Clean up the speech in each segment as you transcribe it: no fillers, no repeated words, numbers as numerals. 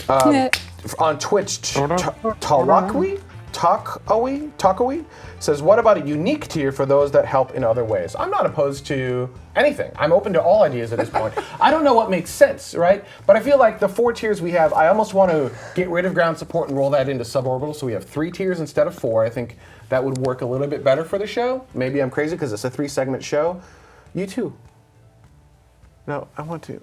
On Twitch, Talkawi says, what about a unique tier for those that help in other ways? I'm not opposed to anything. I'm open to all ideas at this point. I don't know what makes sense, right? But I feel like the 4 tiers we have, I almost want to get rid of ground support and roll that into suborbital, so we have 3 tiers instead of 4. I think that would work a little bit better for the show. Maybe I'm crazy because it's a 3-segment show. You too. No, I want to.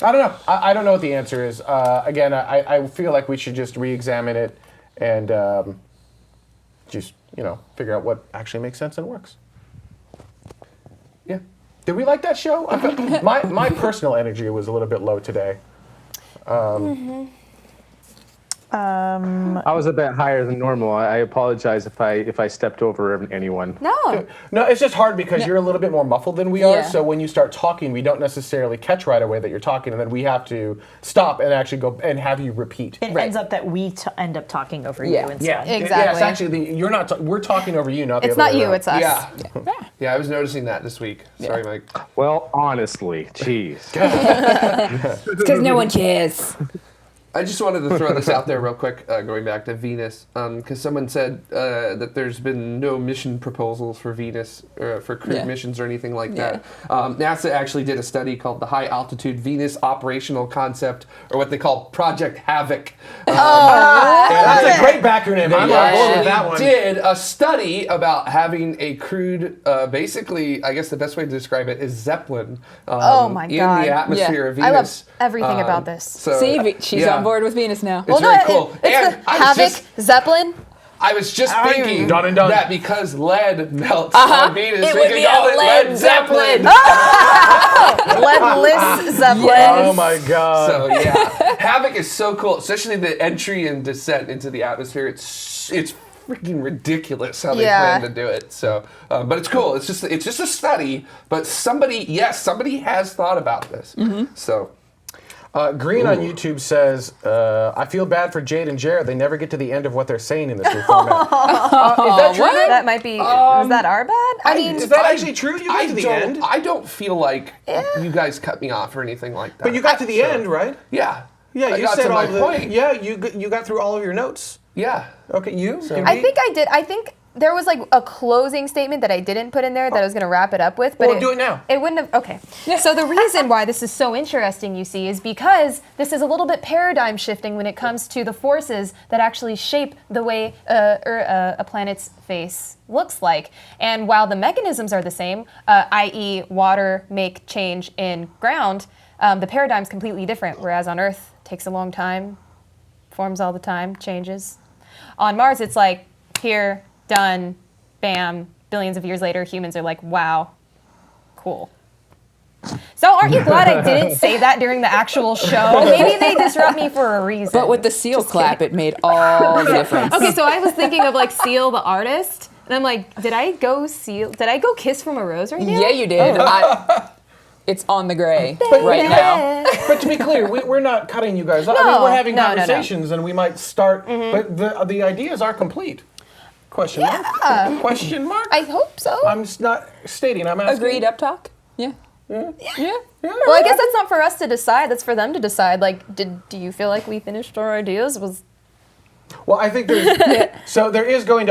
I don't know. I don't know what the answer is. Again, I feel like we should just re-examine it and just, figure out what actually makes sense and works. Yeah. Did we like that show? My personal energy was a little bit low today. I was a bit higher than normal. I apologize if I stepped over anyone. No, it's just hard because you're a little bit more muffled than we are. So when you start talking, we don't necessarily catch right away that you're talking, and then we have to stop and actually go and have you repeat. It ends up that we end up talking over you instead. Yeah, exactly. Yeah, it's actually you're not. We're talking over you, not the it's other not way you, around. it's us. Yeah, I was noticing that this week. Sorry, Mike. Well, honestly, jeez. Because no one cares. I just wanted to throw this out there real quick, going back to Venus, because someone said that there's been no mission proposals for Venus, for crewed missions or anything like that. NASA actually did a study called the High Altitude Venus Operational Concept, or what they call Project Havoc. That's a great backronym. I'm on board with that one. Did a study about having a crewed, basically, I guess the best way to describe it is Zeppelin Oh my in God. the atmosphere of I Venus. love everything about this. So, See, she's on board with Venus now. It's very cool. It's And the I was Havoc, Zeppelin. I was just thinking Done and done. that because lead melts on Venus, It we would could be call a it Led Led Zeppelin. Leadless Zeppelin. Oh my God. So yeah, Havoc is so cool, especially the entry and descent into the atmosphere. It's freaking ridiculous how they plan to do it. So, but it's cool. It's just a study, but somebody has thought about this. So. Green on YouTube says, I feel bad for Jade and Jared. They never get to the end of what they're saying in this new format. Is that true? That might be. Is that our bad? I mean, Is that actually true? You got to the end? I don't feel like you guys cut me off or anything like that. But you got to the end, right? Yeah. Yeah, I you got said to all my the point. Yeah, you got through all of your notes. Yeah. Okay, you? I think I did. I think there was like a closing statement that I didn't put in there that I was going to wrap it up with. But Well, do it now. It wouldn't have. Okay. So the reason why this is so interesting, you see, is because this is a little bit paradigm shifting when it comes to the forces that actually shape the way a planet's face looks like. And while the mechanisms are the same, i.e., water make change in ground, the paradigm's completely different. Whereas on Earth, it takes a long time, forms all the time, changes. On Mars, it's like here. Done, bam, billions of years later, humans are like, wow, cool. So aren't you glad I didn't say that during the actual show? Maybe they disrupt me for a reason. But with the seal clap, it made all the difference. Okay, so I was thinking of like Seal the artist, and I'm like, did I go Kiss from a Rose right now? Yeah, you did. It's on the gray right now. But to be clear, we're not cutting you guys off. I mean, we're having conversations, and we might start, but the ideas are complete. Question mark? Question mark? I hope so. I'm not stating, I'm asking. Agreed up talk? Yeah. Well, I guess that's not for us to decide. That's for them to decide. Like, do you feel like we finished our ideas? Well, I think there's there's going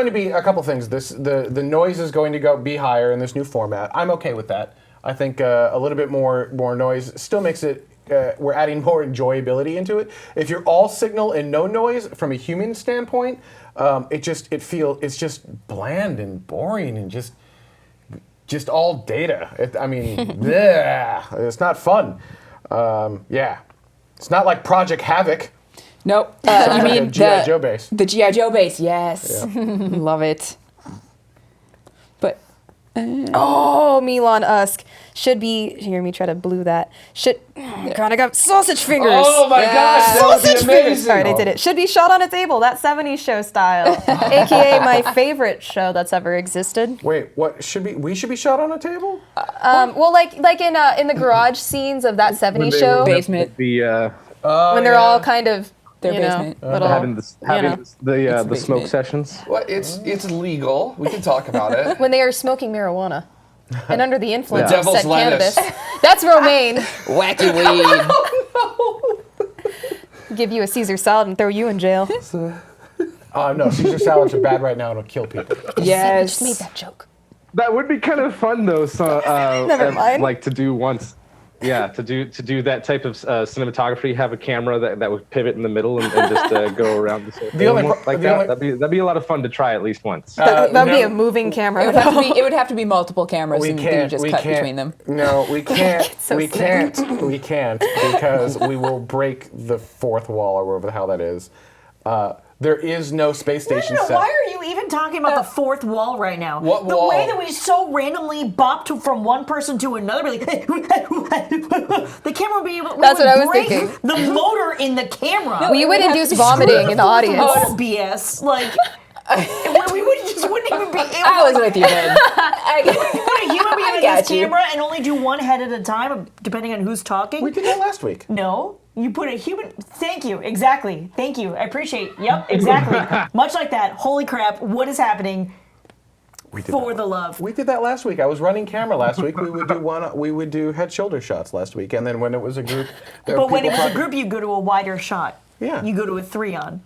to be a couple things. The noise is going to be higher in this new format. I'm okay with that. I think a little bit more noise still makes it. We're adding more enjoyability into it. If you're all signal and no noise from a human standpoint, it's just bland and boring and just all data. Bleh, it's not fun. It's not like Project Havoc. Nope. You mean G.I. Joe base? The G.I. Joe base, yes. Yeah. Love it. But Elon Musk should be. Hear me try to blue that. God, I got sausage fingers. Oh my gosh, that would be Sausage amazing. fingers. Sorry, I did it. Should be shot on a table. That 70s show style, aka my favorite show that's ever existed. Wait, what should be? We should be shot on a table? Well, like in the garage scenes of that 70s show, basement. when they're all kind of their basement, little, having the smoke basement. sessions. Well, it's legal. We can talk about it. when they are smoking marijuana. And under the influence The of devil's said lettuce. cannabis. That's romaine. Wacky weed. Give you a Caesar salad and throw you in jail. No, Caesar salads are bad right now and it'll kill people. Just made Yes. that joke. That would be kind of fun though. So, Never mind. like to do once. Yeah, to do that type of cinematography, have a camera that would pivot in the middle and just go around the circle. The only like that. That'd be a lot of fun to try at least once. That'd be no. a moving camera. It would have to be multiple cameras, We and you can't. just We cut can't. between them. No, we can't. So we sick. can't. We can't because we will break the fourth wall or whatever the hell that is. There is no space station set. Why are you even talking about the fourth wall right now? What the wall? way that we so randomly bopped from one person to another, be like, the camera would be able. That's we what I would was break thinking. The motor in the camera. We would induce vomiting in the audience. Oh, BS! Like, we wouldn't even be able. I was with you, Ben. Put a human being I in got this you. camera and only do one head at a time, depending on who's talking. We did that last week. No, you put a human. Thank you. Exactly. Thank you. I appreciate. Yep. Exactly. Much like that. Holy crap! What is happening? We did For that. the love. We did that last week. I was running camera last week. We would do one. We would do head shoulder shots last week, and then when it was a group, there were But when it people was a talking- group, you go to a wider shot. Yeah. You go to a 3-on.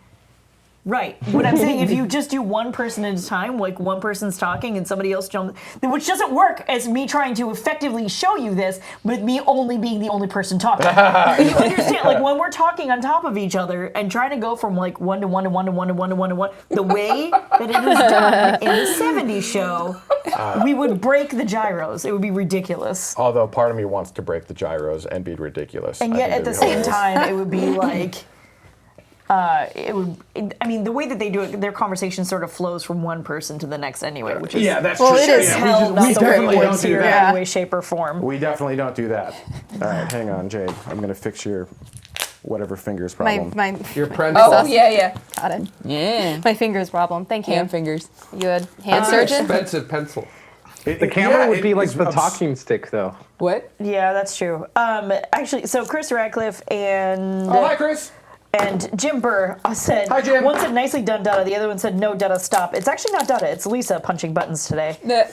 Right. What I'm saying, if you just do one person at a time, like one person's talking and somebody else jumps, which doesn't work as me trying to effectively show you this, but me only being the only person talking. But you understand, like when we're talking on top of each other and trying to go from like one to one to one to one to one to one to one, the way that it was done in the 70s show, we would break the gyros. It would be ridiculous. Although part of me wants to break the gyros and be ridiculous. And I yet think at the that'd be same hilarious. time, it would be like, I mean, the way that they do it, their conversation sort of flows from one person to the next anyway, which is that's Well, true. it is Yeah, hell not we the way definitely it don't works do here in that. any way, shape, or form. We definitely don't do that. All right, hang on, Jade. I'm going to fix your whatever fingers My problem. Your prince. Oh, yeah. got it. Yeah. My fingers problem. Thank you. Hand fingers. You a hand That's surgeon? an expensive pencil. The camera would be like the talking stick, though. What? Yeah, that's true. Actually, so Chris Radcliffe and Oh, hi, Chris. Jim Burr said, Hi, Jim. one said nicely done, Dada. The other one said, no, Dada, stop. It's actually not Dada. It's Lisa punching buttons today, in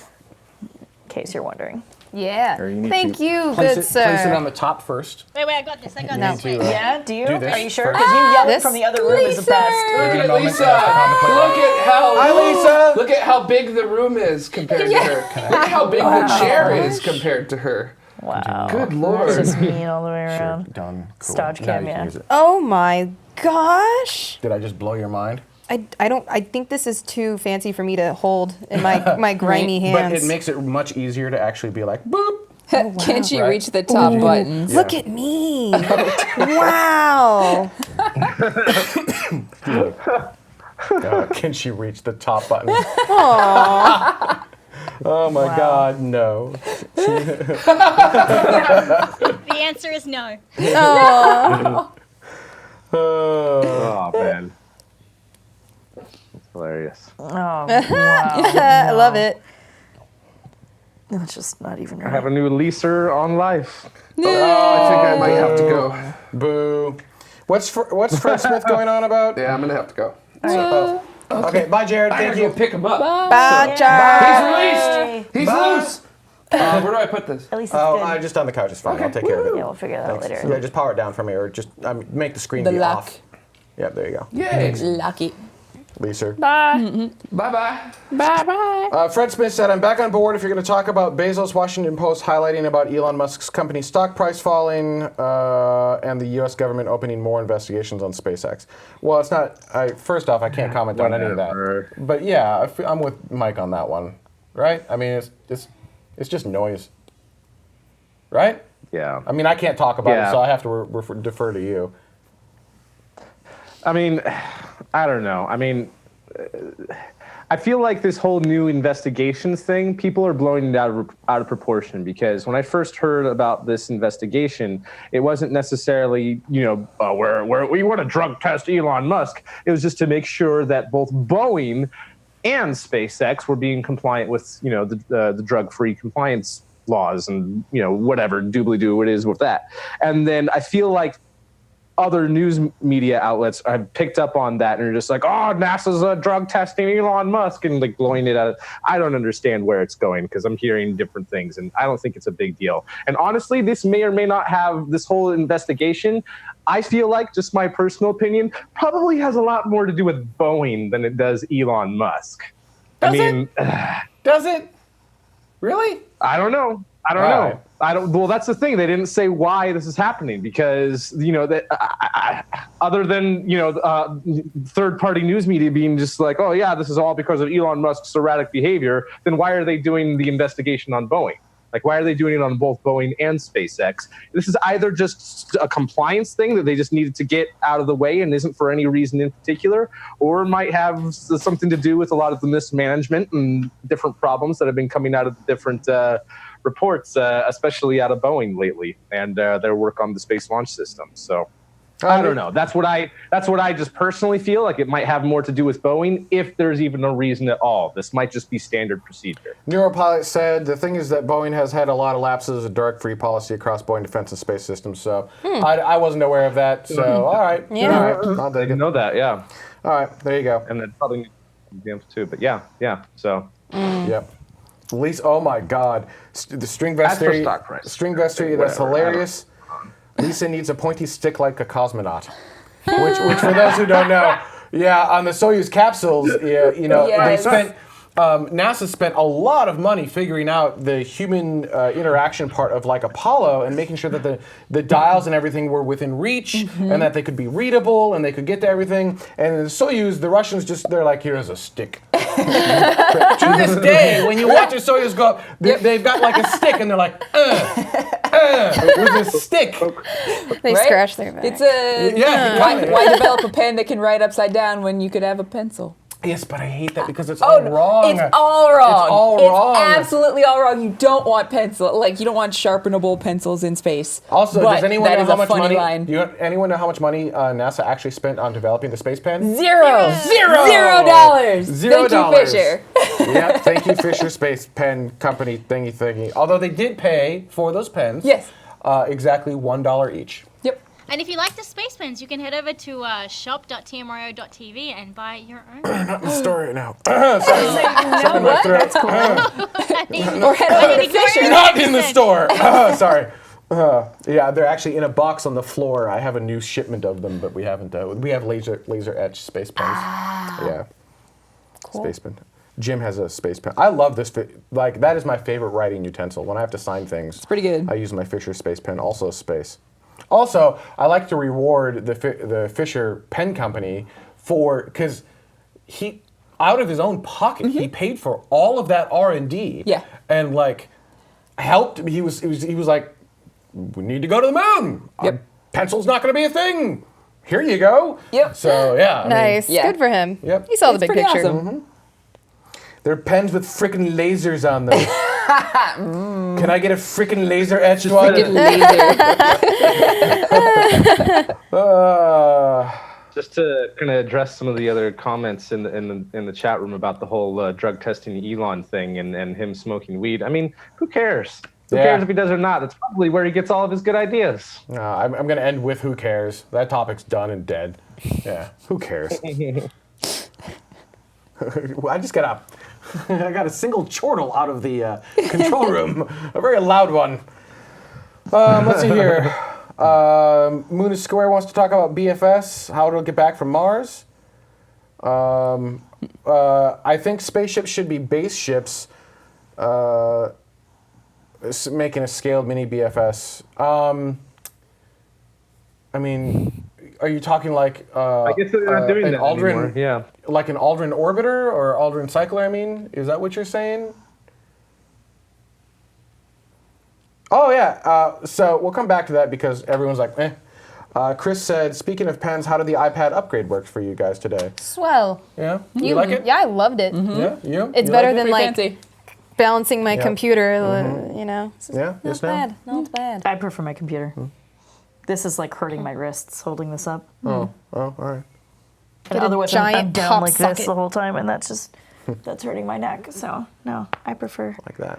case you're wondering. Yeah. Or you need Thank to you, Place good it sir. on the top first. Wait, I got this. I got No. this. Wait. Yeah, do you? Do this Are you sure? first. Because you yelling This? from the other room is the Lisa! best. Look at moment, Lisa. yeah, Look at how. Hi, Lisa. Look at how big the room is compared to her. Look at how big the chair is compared to her. Wow. Good It's lord. just mean all the way around. Done. Cool. Stodge Now cam, you can yeah. use it. Oh my gosh. Did I just blow your mind? I think this is too fancy for me to hold in my grimy hands. But it makes it much easier to actually be like, boop. Can she Right. reach the top buttons? Look at me. Wow. Can she reach the top button? Oh my God, no. The answer is no. Oh, man. That's hilarious. Oh, wow. I love it. That's just not even I right. have a new leaser on life. Oh, I think I might have to go. Boo. What's Fred Smith going on about? Yeah, I'm gonna have to go. Okay, bye, Jared. I Thank gotta go you. pick him up. Bye, Charles. He's released. He's Bye. loose. Where do I put this? At least it's Oh, good. just on the couch is fine. I'll take care of it. Yeah, we'll figure that out later. Yeah, just power it down for me, or just make the screen The be lock. off. Yep, there you go. Yay. Lucky. Lisa. Bye bye. Bye-bye. Fred Smith said, I'm back on board if you're going to talk about Bezos' Washington Post highlighting about Elon Musk's company stock price falling and the U.S. government opening more investigations on SpaceX. Well, it's not, first off, I can't comment on any of Whatever. that. But yeah, I'm with Mike on that one, right? I mean, it's just noise, right? Yeah. I mean, I can't talk about Yeah. it, so I have to defer to you. I mean, I don't know. I mean, I feel like this whole new investigations thing, people are blowing it out of proportion, because when I first heard about this investigation, it wasn't necessarily, we want to drug test Elon Musk. It was just to make sure that both Boeing and SpaceX were being compliant with, the drug-free compliance laws and, whatever doobly-doo it is with that. And then I feel like other news media outlets have picked up on that and are just like, oh, NASA's drug testing Elon Musk and like blowing it out. I don't understand where it's going because I'm hearing different things and I don't think it's a big deal. And honestly, this may or may not have this whole investigation. I feel like, just my personal opinion, probably has a lot more to do with Boeing than it does Elon Musk. Does it? Really? I don't know. Right. Well, that's the thing. They didn't say why this is happening because, other than, third-party news media being just like, oh, yeah, this is all because of Elon Musk's erratic behavior, then why are they doing the investigation on Boeing? Like, why are they doing it on both Boeing and SpaceX? This is either just a compliance thing that they just needed to get out of the way and isn't for any reason in particular, or might have something to do with a lot of the mismanagement and different problems that have been coming out of the different reports, especially out of Boeing lately, and their work on the Space Launch System. So I don't know. That's what I just personally feel like it might have more to do with Boeing, if there's even a reason at all. This might just be standard procedure. Neuropilot said the thing is that Boeing has had a lot of lapses of direct free policy across Boeing Defense and Space Systems, so I wasn't aware of that. So all right, Yeah. all right, I'll take it. Know that, yeah. All right, there you go. And then probably examples too, but yeah. So Yep. At least, oh my God, the string vest As for theory. stock price. String vest theory. That's Whatever, hilarious. Lisa needs a pointy stick like a cosmonaut, which for those who don't know, on the Soyuz capsules, they spent. NASA spent a lot of money figuring out the human interaction part of like Apollo and making sure that the dials and everything were within reach and that they could be readable and they could get to everything. And in the Soyuz, the Russians they're like, here's a stick. To this day, when you watch a Soyuz go up, they've got like a stick and they're like, with a stick. They Right? scratch their back. It's a why develop a pen that can write upside down when you could have a pencil? Yes, but I hate that because it's all wrong. It's all wrong. It's all wrong. It's absolutely all wrong. You don't want you don't want sharpenable pencils in space. Also, But does anyone that know is how a much funny money? line. Anyone know how much money NASA actually spent on developing the space pen? Zero. $0. Thank you, Fisher. Yep, thank you, Fisher Space Pen Company thingy. Although they did pay for those pens. Yes. Exactly $1 each. Yep. And if you like the space pens, you can head over to shop.tmro.tv and buy your own. Not in the store right now. Sorry. Something in my throat. That's cool. Or head over to Fisher. Not in the store. Sorry. They're actually in a box on the floor. I have a new shipment of them, but we haven't. We have laser etched space pens. Yeah. Cool. Space pen. Jim has a space pen. I love this. That is my favorite writing utensil. When I have to sign things, Pretty good. I use my Fisher space pen. Also space. Also, I like to reward the Fisher Pen Company because he, out of his own pocket, he paid for all of that R&D. Yeah. And like helped. He was like, we need to go to the moon. Yep. Pencil's not going to be a thing. Here you go. Yep. So yeah. I mean, Nice. Yeah. Good for him. Yep. He saw the It's big pretty picture. awesome. they're pens with freaking lasers on them. Can I get a freaking laser etched one? Freaking laser. Just to kind of address some of the other comments in the chat room about the whole drug testing Elon thing and him smoking weed. I mean, who cares? Who cares if he does or not? That's probably where he gets all of his good ideas. I'm going to end with who cares. That topic's done and dead. Yeah, who cares? I just got a single chortle out of the control room, a very loud one. Let's see here. Moon is Square wants to talk about BFS, how it'll get back from Mars. I think spaceships should be base ships, making a scaled mini BFS. I mean, are you talking like I guess they're not doing an that Aldrin, anymore. Yeah. like an Aldrin orbiter or Aldrin cycler? I mean, is that what you're saying? Oh yeah. So we'll come back to that because everyone's like, eh. Chris said, speaking of pens, how did the iPad upgrade work for you guys today? Swell. Yeah, you like it? Yeah, I loved it. Yeah, you. It's You better like it? than like Fancy. balancing my Yeah. computer. You know. Yeah, Not yes, ma'am. bad. Not bad. I prefer my computer. This is like hurting my wrists holding this up. Oh, all right. And Get a otherwise I'm giant down pop like socket. this the whole time, and that's hurting my neck. So no, I prefer. Like that.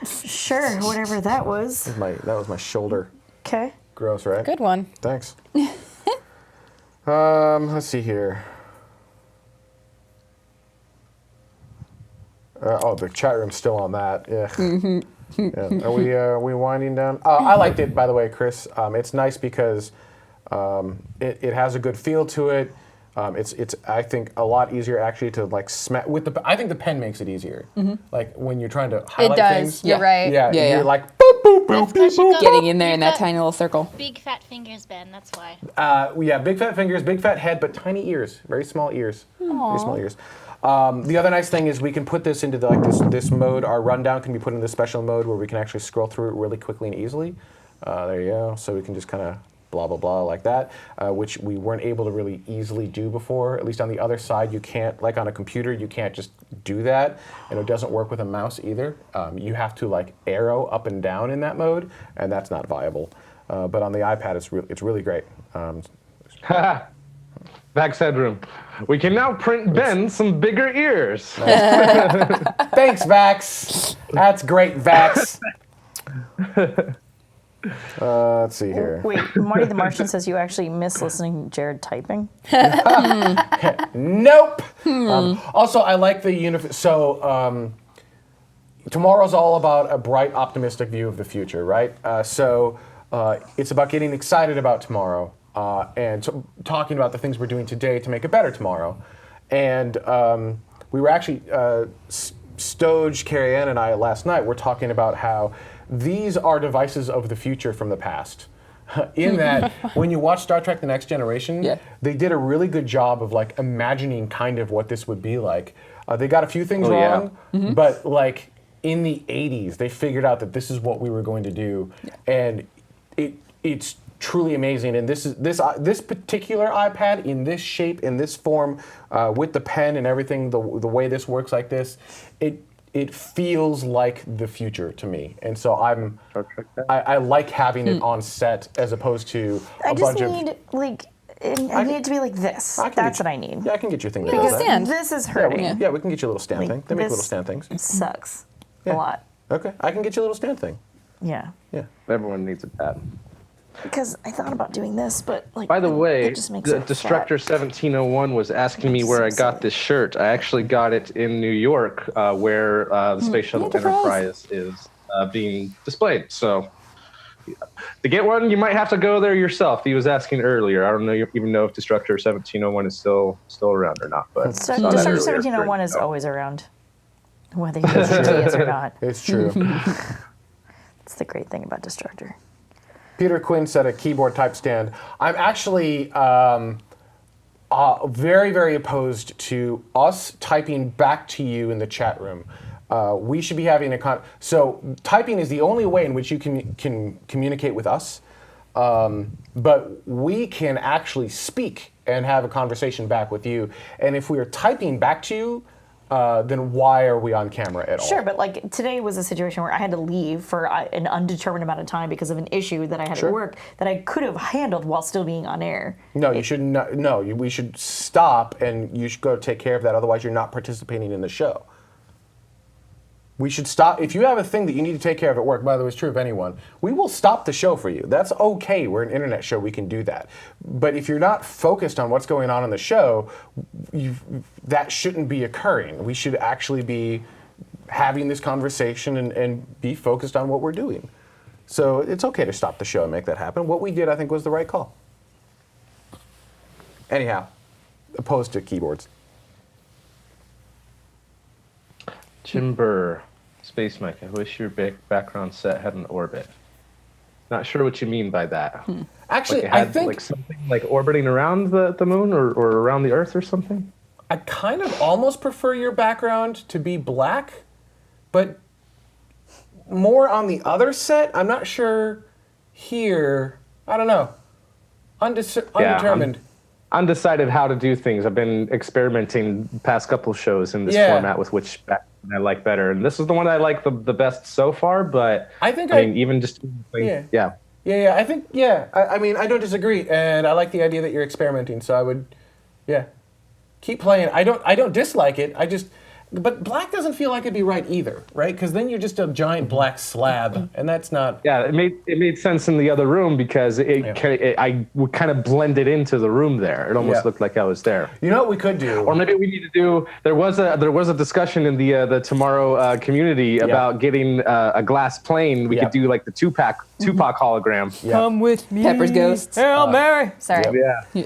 Sure, whatever that was. That was my shoulder. Okay. Gross, right? Good one. Thanks. Let's see here. The chat room's still on that. Yeah. Yeah. Are we winding down? I liked it, by the way, Chris. It's nice because it has a good feel to it. It's I think a lot easier actually to like smack with the. I think the pen makes it easier. Like when you're trying to highlight It does. things. You're right. Yeah. Yeah, You're yeah. like boop boop boop boop. boop. Getting in there in that tiny little circle. Big fat fingers, Ben. That's why. Yeah, big fat fingers, big fat head, but tiny ears, very small ears, very small ears. The other nice thing is we can put this into this mode. Our rundown can be put in this special mode where we can actually scroll through it really quickly and easily. There you go. So we can just kind of blah blah blah like that, which we weren't able to really easily do before. At least on the other side, you can't, like on a computer, you can't just do that, and it doesn't work with a mouse either. You have to like arrow up and down in that mode, and that's not viable. But on the iPad, it's really great. Vax headroom. We can now print Ben some bigger ears. Thanks, Vax. That's great, Vax. Let's see here. Wait, Marty the Martian says you actually miss listening to Jared typing. Nope. Also, I like the So tomorrow's all about a bright, optimistic view of the future, right? So it's about getting excited about tomorrow and talking about the things we're doing today to make it better tomorrow. And we were actually, Stoge, Carrie Ann, and I last night were talking about how these are devices of the future from the past. In that, when you watch Star Trek The Next Generation, they did a really good job of like imagining kind of what this would be like. They got a few things wrong, but like in the 80s, they figured out that this is what we were going to do. And it's truly amazing. And this particular iPad in this shape, in this form, with the pen and everything, the way this works like this, it feels like the future to me, and so I like having it on set as opposed to I a just bunch need of. I need it to be like this. That's what I need. Yeah, I can get you a thing that Like does a that. stand. This is Yeah, hurting. we can get you a little stand thing. They make this- little stand things. Sucks Yeah. a lot. Okay, I can get you a little stand thing. Yeah. Yeah. Everyone needs a pad. Because I thought about doing this, but like. By the way, it just makes the it Destructor fat. 1701 was asking me where I got this shirt. I actually got it in New York, where the Space Shuttle Enterprise. Enterprise is being displayed. So to get one, you might have to go there yourself. He was asking earlier. I don't know even know if Destructor 1701 is still around or not. But So, saw that Destructor earlier. 1701 is always around, whether you listen to it or not. It's true. That's the great thing about Destructor. Peter Quinn said a keyboard type stand. I'm actually very, very opposed to us typing back to you in the chat room. We should be having so typing is the only way in which you can communicate with us, but we can actually speak and have a conversation back with you. And if we are typing back to you, then why are we on camera at all? Sure, but like today was a situation where I had to leave for an undetermined amount of time because of an issue that I had at work that I could have handled while still being on air. No, you should not. No, we should stop, and you should go take care of that. Otherwise, you're not participating in the show. We should stop. If you have a thing that you need to take care of at work, by the way, it's true of anyone, we will stop the show for you. That's okay. We're an internet show. We can do that. But if you're not focused on what's going on in the show, that shouldn't be occurring. We should actually be having this conversation and be focused on what we're doing. So it's okay to stop the show and make that happen. What we did, I think, was the right call. Anyhow, opposed to keyboards. Jimber, Space Mike, I wish your background set had an orbit. Not sure what you mean by that. Actually, like it I had, think like something like orbiting around the moon or around the Earth or something. I kind of almost prefer your background to be black, but more on the other set. I'm not sure here. I don't know. Undetermined. Undecided how to do things. I've been experimenting the past couple shows in this format with which background I like better, and this is the one I like the best so far. But I mean, even just Yeah, I think I mean, I don't disagree, and I like the idea that you're experimenting. So I would, keep playing. I don't dislike it. I just But black doesn't feel like it'd be right either, right? Because then you're just a giant black slab, and that's not. Yeah, it made sense in the other room because I would kind of blended into the room there. It almost looked like I was there. You know what we could do? Or maybe we need to do. There was a discussion in the TMRO community about getting a glass plane. We could do like the Tupac hologram. Come with me. Pepper's Ghost. Hail Mary. Sorry.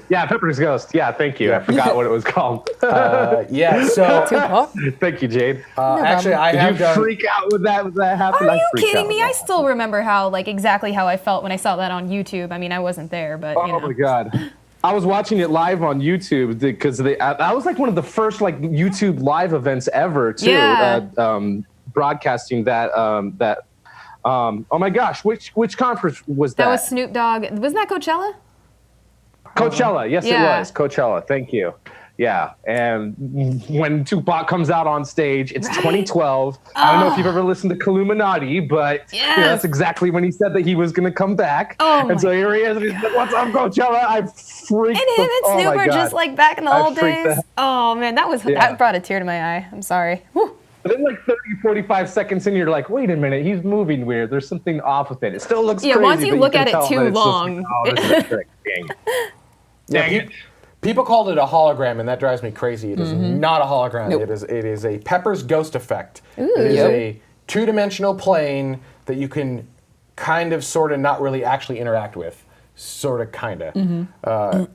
Yeah, Pepper's Ghost. Yeah, thank you. I forgot what it was called. So Tupac. Thank you, Jade. actually, I have Did you freak out with that? Was that happen? Are you kidding me? I still remember exactly how I felt when I saw that on YouTube. I mean, I wasn't there, but you know. Oh my God. I was watching it live on YouTube because that was like one of the first like YouTube live events ever too. Yeah. Broadcasting that oh my gosh, which conference was that? That was Snoop Dogg. Wasn't that Coachella? Coachella. Yes, Yeah. it was Coachella. Thank you. Yeah, and when Tupac comes out on stage, it's 2012. I don't know if you've ever listened to Cosmonaut, but you know, that's exactly when he said that he was going to come back. And so here he is, and he's like, "What's up, Coachella?" I freaked. And him and Snoop are just like back in the old days. out. Oh man, that brought a tear to my eye. I'm sorry. Whew. But then like 30, 45 seconds in, you're like, wait a minute, he's moving weird. There's something off with it. It still looks crazy. Once you but look can at it tell too that it's just long. like, oh, this is a trick. Dang it. People called it a hologram, and that drives me crazy. It is not a hologram. Nope. It is a Pepper's Ghost effect. Ooh. It is a two-dimensional plane that you can kind of, sort of, not really actually interact with. Sort of, kind of.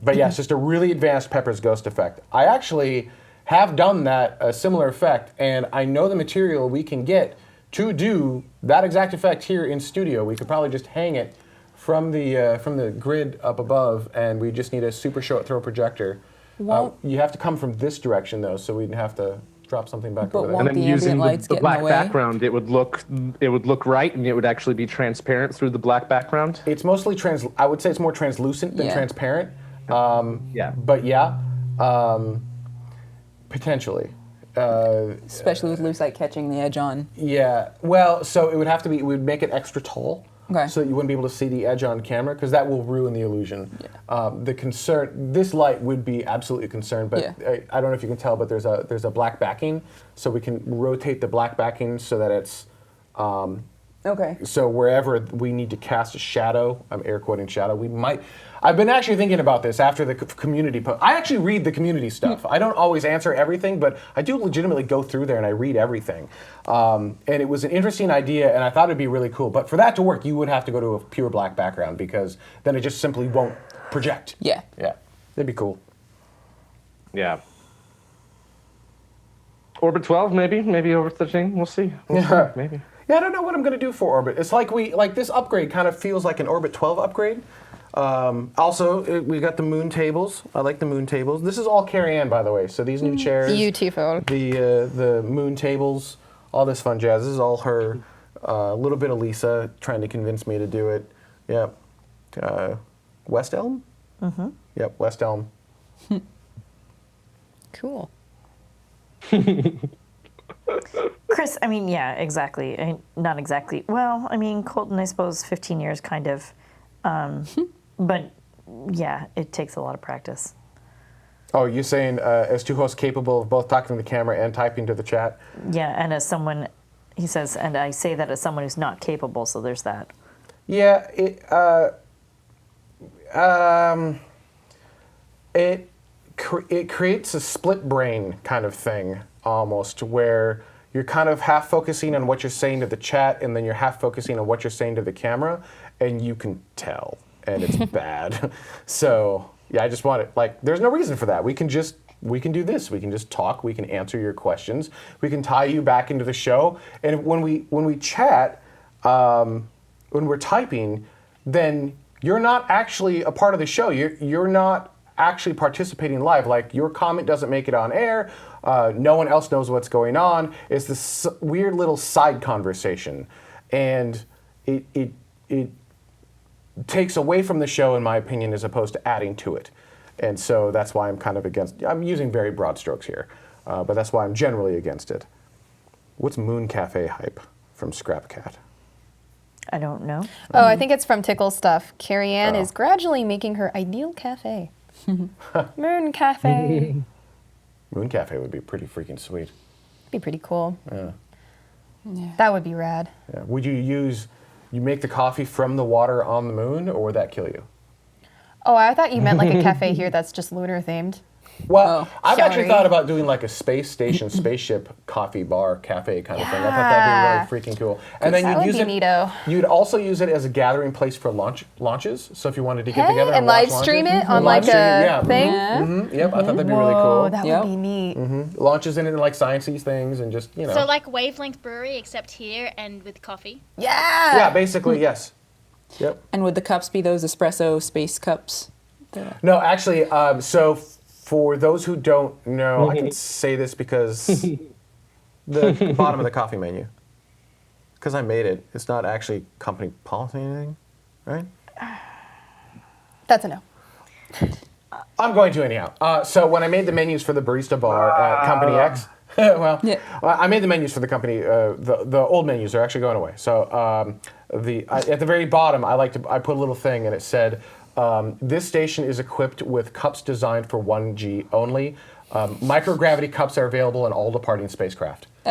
But yeah, it's just a really advanced Pepper's Ghost effect. I actually have done a similar effect, and I know the material we can get to do that exact effect here in studio. We could probably just hang it from the grid up above, and we just need a super short throw projector. You have to come from this direction though, so we'd have to drop something back over there. won't And then the using lights the get in black the way? background, it would look right, and it would actually be transparent through the black background. It's mostly I would say it's more translucent than transparent. Yeah. But potentially. Especially with loose light catching the edge on. Yeah. Well, so it would have to be. We would make it extra tall. Okay. So that you wouldn't be able to see the edge on camera, because that will ruin the illusion. The concern, this light would be absolutely a concern, but I don't know if you can tell, but there's a black backing, so we can rotate the black backing so that it's Okay. so wherever we need to cast a shadow, I'm air quoting shadow, we might. I've been actually thinking about this after the community post. I actually read the community stuff. I don't always answer everything, but I do legitimately go through there and I read everything. And it was an interesting idea, and I thought it'd be really cool. But for that to work, you would have to go to a pure black background, because then it just simply won't project. Yeah. Yeah, it'd be cool. Yeah. Orbit 12, maybe Orbit 13. We'll see. We'll see. Maybe. Yeah, I don't know what I'm going to do for Orbit. It's like this upgrade kind of feels like an Orbit 12 upgrade. Also, we got the moon tables. I like the moon tables. This is all Carrie Ann, by the way. So these new chairs, Beautiful. the moon tables, all this fun jazz. This is all her. A little bit of Lisa trying to convince me to do it. Yep. West Elm. Yep, West Elm. Cool. Chris, I mean, yeah, exactly. Not exactly. Well, I mean, Colton, I suppose 15 years kind of. But yeah, it takes a lot of practice. Oh, you're saying as two hosts capable of both talking to the camera and typing to the chat? Yeah, and as someone, he says, and I say that as someone who's not capable, so there's that. Yeah, it creates a split brain kind of thing, almost, where you're kind of half focusing on what you're saying to the chat, and then you're half focusing on what you're saying to the camera, and you can tell, and it's bad. So yeah, I just want it, like, there's no reason for that. We can do this. We can just talk. We can answer your questions. We can tie you back into the show. And when we chat, when we're typing, then you're not actually a part of the show. You're not actually participating live. Like, your comment doesn't make it on air. No one else knows what's going on. It's this weird little side conversation, and it takes away from the show, in my opinion, as opposed to adding to it. And so that's why I'm kind of against. I'm using very broad strokes here, but that's why I'm generally against it. What's Moon Cafe hype from Scrap Cat? I don't know. Oh, I think it's from Tickle Stuff. Carrie Ann is gradually making her ideal cafe. Moon Cafe. Moon Cafe would be pretty freaking sweet. Be pretty cool. Yeah. That would be rad. Yeah. Would you make the coffee from the water on the moon, or would that kill you? Oh, I thought you meant like a cafe here that's just lunar themed. Well, I've actually sorry. thought about doing like a space station, spaceship coffee bar, cafe kind of thing. I thought that'd be really freaking cool. And then That you'd would use be it. neato. You'd also use it as a gathering place for launches. So if you wanted to get Hey, together and watch live stream launches- it on and like live stream it, a yeah. thing. Mhm. Yep, I thought that'd be Whoa, really cool. that Yep. would be neat. Launches in it like sciencey things and just So like Wavelength Brewery, except here and with coffee. Yeah. Yeah, basically yes. Yep. And would the cups be those espresso space cups? No, actually, so for those who don't know, I can say this because the bottom of the coffee menu, because I made it, it's not actually company policy or anything, right? That's a no. I'm going to anyhow. So when I made the menus for the barista bar at Company X, I made the menus for the company. The old menus are actually going away. So at the very bottom, I put a little thing, and it said, "This station is equipped with cups designed for 1G only. Microgravity cups are available in all departing spacecraft." It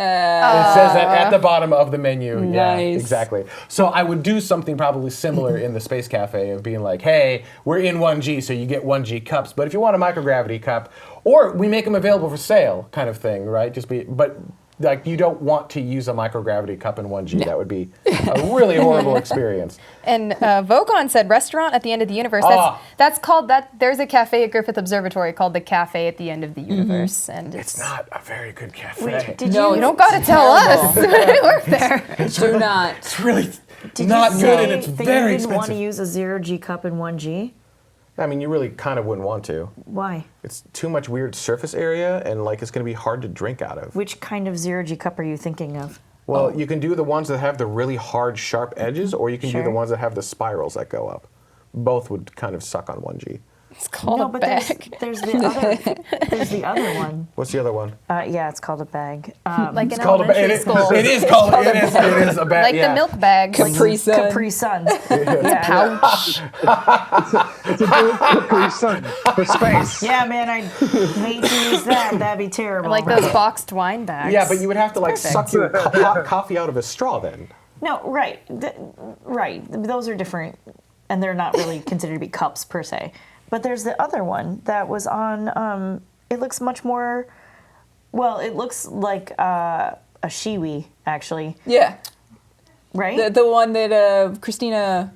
says that at the bottom of the menu. Yeah, Nice. exactly. So I would do something probably similar in the Space Cafe of being like, hey, we're in 1G, so you get 1G cups. But if you want a microgravity cup, or we make them available for sale kind of thing, right? But like you don't want to use a microgravity cup in 1G. That would be a really horrible experience. And Vogon said restaurant at the end of the universe. That's called that. There's a cafe at Griffith Observatory called the Cafe at the End of the Universe, and It's not a very good cafe. Wait, did No, you don't gotta tell us. We work there. Do not. It's really Did not you good, say and it's that very you didn't want to expensive. use a 0G cup in 1G? I mean, you really kind of wouldn't want to. Why? It's too much weird surface area, and like it's going to be hard to drink out of. Which kind of 0G cup are you thinking of? Well, you can do the ones that have the really hard, sharp edges, or you can do the Sure. ones that have the spirals that go up. Both would kind of suck on 1G. It's called No, a but bag. there's the other one. What's the other one? Yeah, it's called a bag. Like It's in called a bag. elementary school. It is called. It is a bag. Like the milk bag. Capri Sun. Capri Suns. Yeah. Pouch. It's a blue Capri Sun for space. Yeah, man, I hate to use that. That'd be terrible. Like those boxed wine bags. Yeah, but you would have to like Perfect. suck your hot coffee out of a straw then. No, right. Right. Those are different, and they're not really considered to be cups per se. But there's the other one that was on, it looks much more, well, it looks like a shiwi, actually. Yeah. Right? The one that Christina,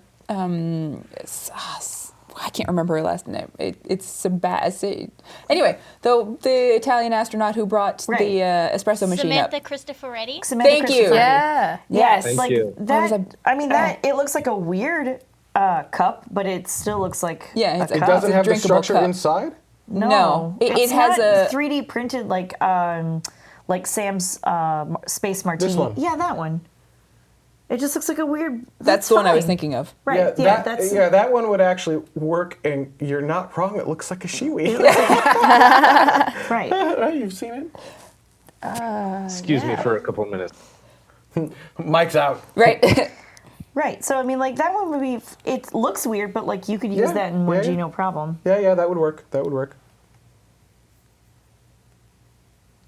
I can't remember her last name. It's Sebastian. Anyway, the Italian astronaut who brought Right. the espresso machine Samantha up. Cristoforetti. Samantha Thank you. Cristoforetti. Yeah. Yes. Thank like you. that. That was I mean, that it looks like a weird cup, but it still looks like Yeah, it's It a doesn't it's a have the drinkable structure cup. inside. No. It It's has not a 3D printed like Sam's Space Martini. This one. Yeah, that one. It just looks like a weird. That's the one I was fine. thinking of. Right. Yeah, that's that one would actually work, and you're not wrong. It looks like a shiwi. right. Right, you've seen it. Excuse me for a couple of minutes. Mike's out. Right. Right. So I mean, like that one would be. It looks weird, but like you could use Yeah, that in 1G, yeah. no problem. Yeah, that would work. That would work.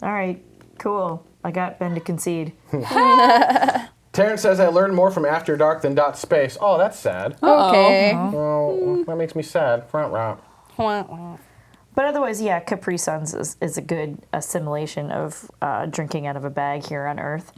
All right. Cool. I got Ben to concede. Terrence says I learned more from After Dark than Dot Space. Oh, that's sad. Okay. Oh, that makes me sad. Front route. But otherwise, yeah, Capri Suns is a good assimilation of drinking out of a bag here on Earth.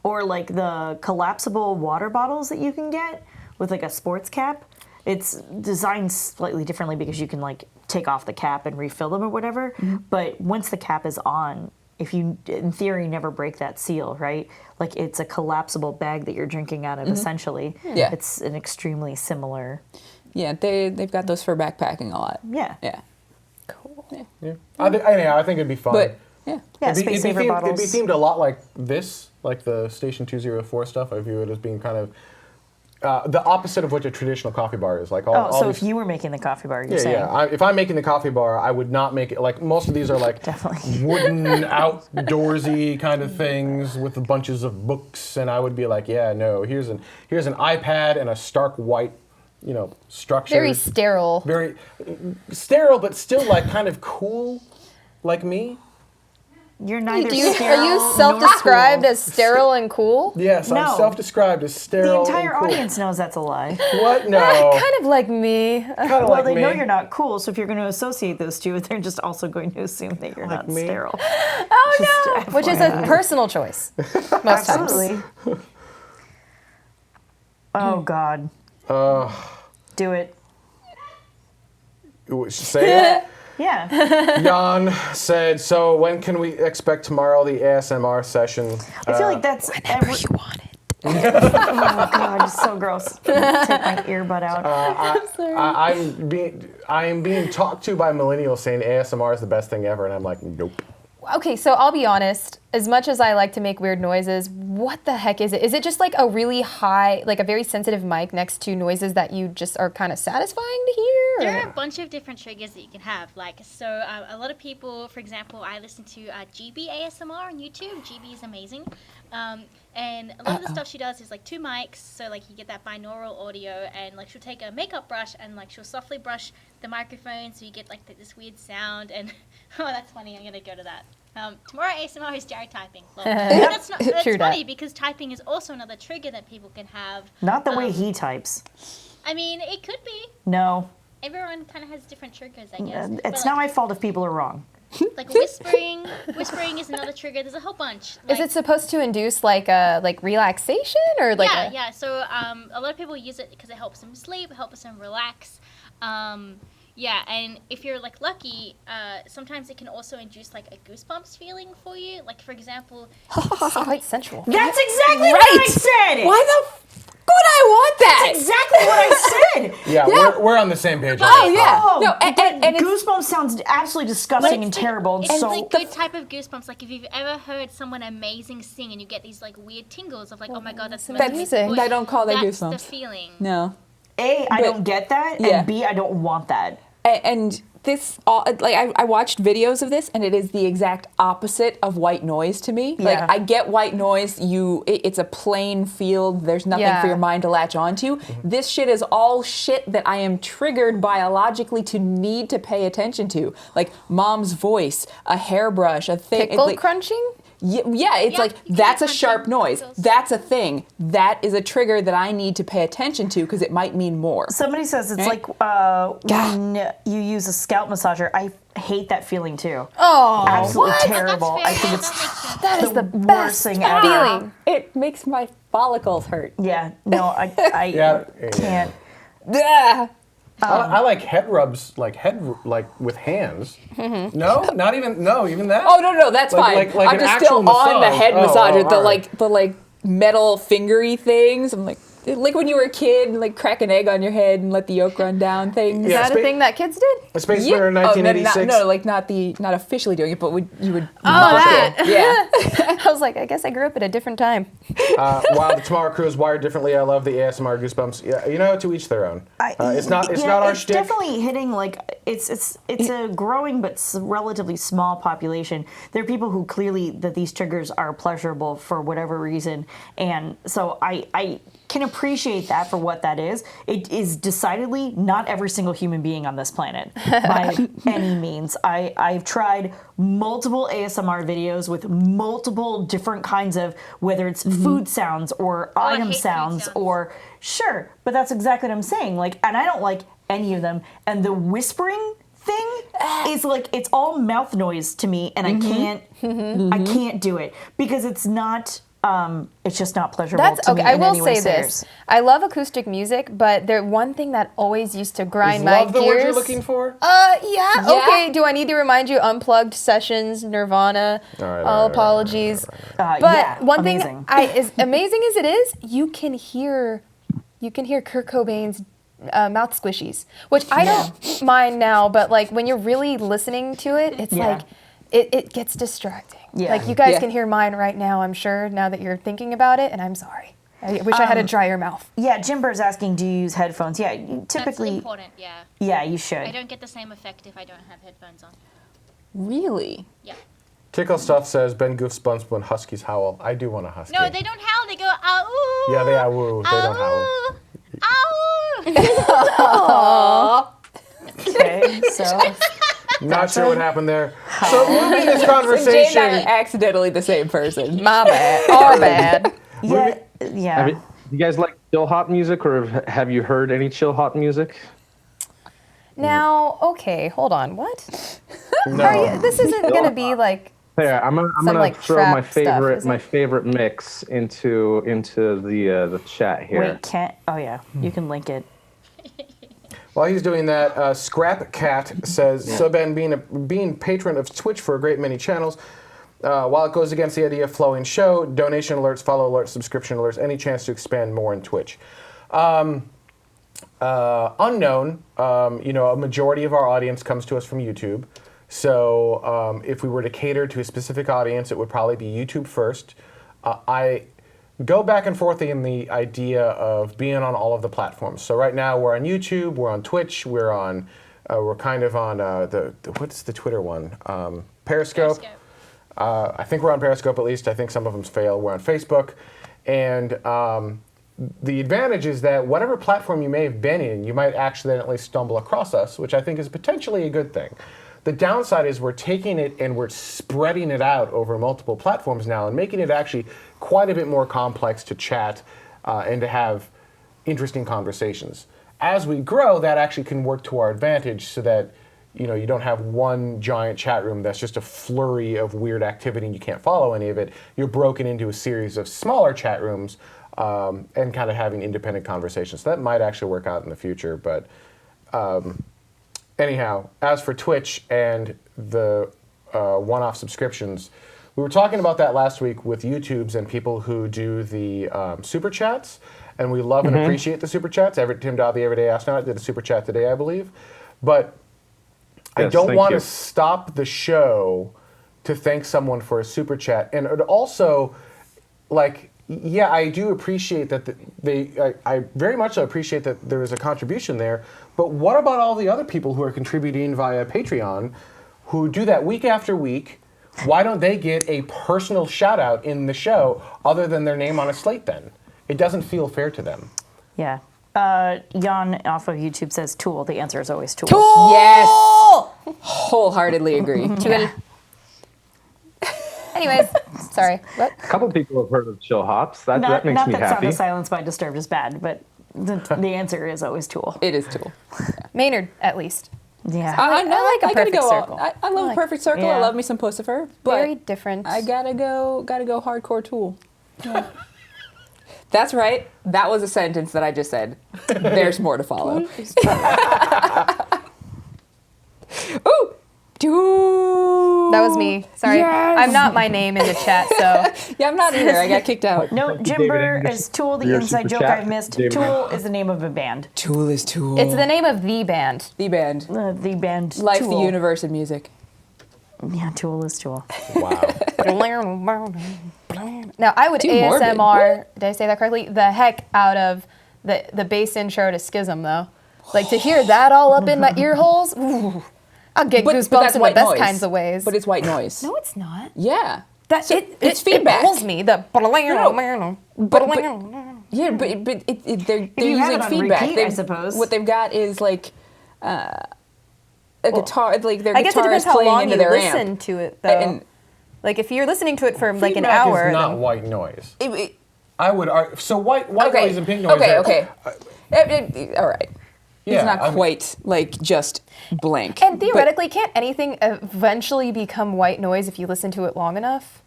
Or like the collapsible water bottles that you can get with like a sports cap. It's designed slightly differently because you can like take off the cap and refill them or whatever. But once the cap is on, if you, in theory, never break that seal, right? Like it's a collapsible bag that you're drinking out of essentially. Yeah. It's an extremely similar, Yeah, they've got those for backpacking a lot. yeah. Yeah. Yeah. I think it'd be fun. But yeah. Yeah, It'd be space saver themed, bottles. it'd be themed a lot like this, like the Station 204 stuff. I view it as being kind of the opposite of what a traditional coffee bar is. Like all So these, if you were making the coffee bar, you're saying. If I'm making the coffee bar, I would not make it like most of these are like Definitely. wooden, outdoorsy kind of things with bunches of books, and I would be like, yeah, no, here's an iPad and a stark white, structure. Very sterile. Very sterile, but still like kind of cool, like me. You're neither Are you sterile nor self-described cool. as sterile and cool? Yes, No. I'm self-described as The sterile. entire and cool. audience knows that's a lie. What? No. Kind of like me. Kind of Well, like they me. know you're not cool, so if you're going to associate those two, they're just also going to assume that you're Like not me. sterile. Oh no! Which is a personal choice. Most times. Absolutely. Oh God. Do it. Say it. Yeah. Jan said, so when can we expect tomorrow the ASMR session? I feel like that's every. You want it. Oh God, it's so gross. Take my earbud out. I am being talked to by millennials saying ASMR is the best thing ever, and I'm like, nope. Okay, so I'll be honest. As much as I like to make weird noises, what the heck is it? Is it just like a really high, like a very sensitive mic next to noises that you just are kind of satisfying to hear? There or- are a bunch of different triggers that you can have. A lot of people, for example, I listen to GB ASMR on YouTube. GB is amazing. And a lot of the stuff she does is like 2 mics, so like you get that binaural audio, and like she'll take a makeup brush and like she'll softly brush the microphone, so you get like this weird sound. And oh, that's funny. I'm gonna go to that. Tomorrow ASMR is Jared typing. Well, that's True funny that. because typing is also another trigger that people can have. Not the way he types. I mean, it could be. No. Everyone kind of has different triggers, I guess. But, It's not my fault if people are wrong. like whispering. Whispering is another trigger. There's a whole bunch. Is it supposed to induce like a relaxation or like? Yeah. So a lot of people use it because it helps them sleep, helps them relax. Yeah, and if you're like lucky, sometimes it can also induce like a goosebumps feeling for you. Like for example, It's quite sensual. That's exactly what I said. Why the f would I want that? Exactly what I said. Yeah, we're on the same page. Oh yeah. Oh, No, and it's, goosebumps sounds absolutely disgusting and terrible. It's So like good type of goosebumps. Like if you've ever heard someone amazing sing and you get these like weird tingles of like, oh my god, that's the most amazing amazing. voice. I don't call that That's goosebumps. the feeling. no. A, I But- don't get that, Yeah. and B, I don't want that. And this, all like I watched videos of this, and it is the exact opposite of white noise to me. Like Yeah. I get white noise, it's a plain field. There's nothing Yeah. for your mind to latch onto. This shit is all shit that I am triggered biologically to need to pay attention to, like mom's voice, a hairbrush, a thing. Pickle like, crunching? Yeah, it's Yeah, like you can that's a crunch sharp on noise. pickles. That's a thing. That is a trigger that I need to pay attention to because it might mean more. Somebody says it's Right? like when you use a scalp massager. I hate that feeling too. Oh, Absolutely what? terrible. That's I fair. think That it's makes sense. That is the worst best thing ever. feeling. It makes my follicles hurt. yeah. No, I Yeah. can't. Ugh. I like head rubs, like with hands. No, not even. No, even that. Oh no, that's Like- fine. like I'm an just actual still on the massage. head Oh, massager, oh, the like metal fingery things. I'm like when you were a kid, and like crack an egg on your head and let the yolk run down things. Is Yeah, that a thing that kids did? Space Yeah. Mariner in Oh, 1986. no, like not officially doing it, but you would. that. Yeah. I was like, I guess I grew up at a different time. While the Tomorrow Crew is wired differently, I love the ASMR goosebumps. Yeah, to each their own. It's not our it's shtick. definitely hitting like it's a growing but relatively small population. There are people who clearly that these triggers are pleasurable for whatever reason, and so I can appreciate that for what that is. It is decidedly not every single human being on this planet by any means. I've tried multiple ASMR videos with multiple different kinds of, whether it's food sounds or I item hate food sounds sounds. or sure, but that's exactly what I'm saying. Like, and I don't like any of them. And the whispering thing is like it's all mouth noise to me, and I can't do it because it's not. It's just not pleasurable That's to okay. me. I in will any way, say this: I love acoustic music, but the one thing that always used to grind Is my love the gears. word you're looking for? Yeah. Yeah. Okay. Do I need to remind you? Unplugged sessions, Nirvana. All apologies. But yeah, one amazing. thing, as amazing as it is, you can hear Kurt Cobain's mouth squishies, which I don't mind now. But like when you're really listening to it, it's Yeah. like it gets distracting. Yeah. Like you guys Yeah. can hear mine right now, I'm sure, now that you're thinking about it, and I'm sorry. I wish I had a drier mouth. Yeah, Jimber's asking, do you use headphones? Yeah, That's typically. important. Yeah. Yeah, you I should. don't get the same effect if I don't have headphones on. Really? Yeah. Tickle Stuff says Ben Goosebumps when Huskies howl. I do want a husky. No, they don't howl. They go ow. Yeah, they ow. They don't howl. Ow. Okay, so Not sure what happened there. So moving this Jane and I conversation. are accidentally the same person. My bad. Our bad. Yeah. Yeah. You guys like chill hop music, or have you heard any chill hop music? Now, okay, hold on. What? No. Are you, this isn't going to be like. There, I'm gonna like, throw trap my stuff, is it? favorite mix into the chat here. Wait, can't. Oh yeah, you can link it. While he's doing that, Scrap Cat says, "So Ben, being patron of Twitch for a great many channels, while it goes against the idea of flowing show, donation alerts, follow alerts, subscription alerts, any chance to expand more in Twitch?" Unknown. A majority of our audience comes to us from YouTube. So if we were to cater to a specific audience, it would probably be YouTube first. I go back and forth in the idea of being on all of the platforms. So right now we're on YouTube, we're on Twitch, we're kind of on what's the Twitter one? Periscope. I think we're on Periscope at least. I think some of them fail. We're on Facebook, and the advantage is that whatever platform you may have been in, you might accidentally stumble across us, which I think is potentially a good thing. The downside is we're taking it and we're spreading it out over multiple platforms now and making it actually quite a bit more complex to chat and to have interesting conversations. As we grow, that actually can work to our advantage so that you don't have one giant chat room that's just a flurry of weird activity and you can't follow any of it. You're broken into a series of smaller chat rooms and kind of having independent conversations. So that might actually work out in the future, but anyhow, as for Twitch and the one-off subscriptions, we were talking about that last week with YouTubes and people who do the super chats, and we love and appreciate the super chats. Tim Dodd, the Everyday Astronaut, did a super chat today, I believe. But I don't want to stop the show to thank someone for a super chat. And it also, yeah, I do appreciate that I very much appreciate that there is a contribution there, but what about all the other people who are contributing via Patreon who do that week after week? Why don't they get a personal shout out in the show other than their name on a slate then? It doesn't feel fair to them. Yeah. Jan off of YouTube says Tool. The answer is always Tool. Yes. Wholeheartedly agree. Yeah. Anyways, sorry. What? A couple people have heard of chill hops. That makes me not that happy. Sound of Silence by Disturbed is bad, but the answer is always Tool. It is Tool. Maynard, at least. Yeah. I like a perfect circle. I love a perfect circle. Yeah. I love me some Pussifer. But Very different. I gotta go hardcore Tool. That's right. That was a sentence that I just said. There's more to follow. Ooh, Tool. That was me. Sorry. Yes. I'm not my name in the chat, so. Yeah, I'm not either. I got kicked out. No, David Jimber English is Tool, the for your inside super joke chat. I've missed. David. Tool is the name of a band. Tool is Tool. It's the name of the band. The band. The band Life, Tool. the universe, and music. Yeah, Tool is Tool. Wow. Now, I would Too morbid. ASMR, did I say that correctly? The heck out of the bass intro to Schism, though. Like, to hear that all up in my ear holes, ooh, I'll get goosebumps that's in the white best noise. kinds of ways. But it's white noise. No, it's not. Yeah. That, So it's it feedback. bowls me. The Yeah, but they're you have using it on feedback. repeat, I suppose. What they've got is like a guitar, like their I guess it guitar is depends how playing long into you their listen amp. to it, though. And Like, if you're listening to it for like an Feedback hour. is not then- white noise. it- I would argue. So white okay, noise and pink noise. okay. All right. Yeah, It's not I'm- quite like just blank. And theoretically, can't anything eventually become white noise if you listen to it long enough?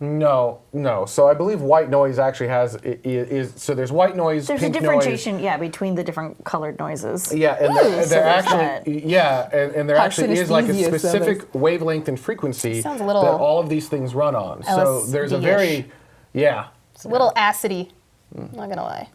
No. So I believe white noise actually is so there's white noise, There's a pink differentiation, between the different colored noises. noise. Yeah, and So they're there's actually and there How actually is like a synesthesia specific wavelength and frequency Sounds a that little all of these things run on. So there's a very It's a little acidy. Not gonna lie.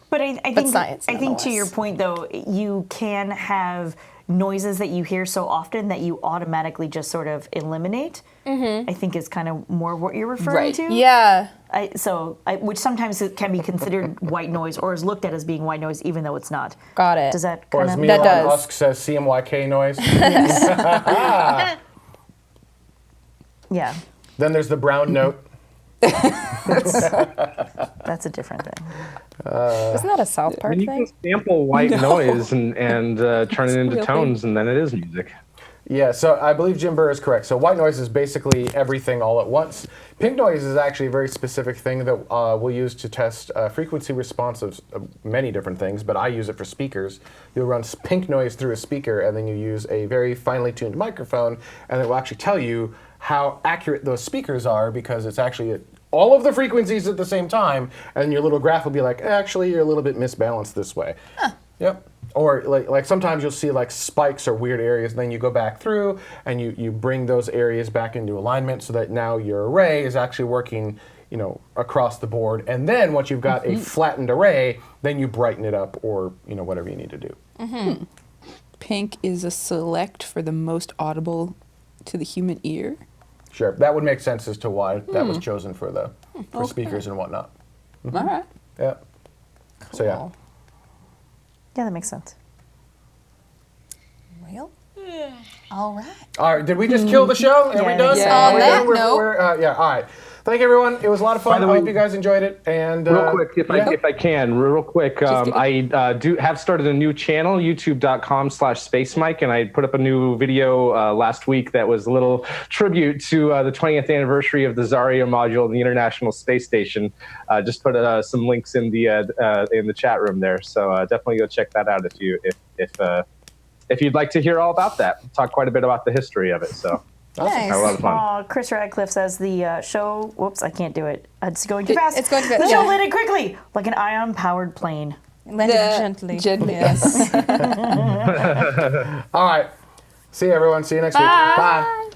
But I think science, I think to your nonetheless. point though, you can have noises that you hear so often that you automatically just sort of eliminate. I think is kind of more what you're referring Right. to. Yeah. Which sometimes it can be considered white noise or is looked at as being white noise, even though it's not. Got it. Does that or kind as of? That Elon does. Musk says CMYK noise. Yeah, Then there's the brown note. that's a different thing. Isn't that a South Park And you can thing? sample white noise and turn it into real tones, and then it is music. Yeah, so I believe Jim Burr is correct. So white noise is basically everything all at once. Pink noise is actually a very specific thing that we'll use to test frequency response of many different things, but I use it for speakers. You'll run pink noise through a speaker, and then you use a very finely tuned microphone, and it will actually tell you how accurate those speakers are, because it's actually all of the frequencies at the same time, and your little graph will be like, actually, you're a little bit misbalanced this way. Huh. Yep. Or like sometimes you'll see like spikes or weird areas, and then you go back through and you bring those areas back into alignment so that now your array is actually working, across the board. And then once you've got a flattened array, then you brighten it up or whatever you need to do. Mm-hmm. Pink is a select for the most audible to the human ear. Sure, that would make sense as to why that was chosen for speakers and whatnot. Mm-hmm. All right. Yeah. Cool. So yeah. Yeah, that makes sense. Well, all right. All right, did we just kill the show? Are we done? Yeah. On that note. Yeah, all right. Thank you, everyone. It was a lot of fun. By I the hope way- you guys enjoyed it. And Real quick, if I can, real quick, I do have started a new channel, youtube.com/spacemike, and I put up a new video last week that was a little tribute to the 20th anniversary of the Zarya module in the International Space Station. Just put some links in the chat room there, so definitely go check that out if you'd like to hear all about that. Talk quite a bit about the history of it. So. Nice. A lot of fun. Chris Radcliffe says the show. Whoops, I can't do it. It's going too fast. It's going too fast, The show yeah. landed quickly, like an ion-powered plane. Landed gently. Yes. all right. See you, everyone. See you next week. Bye.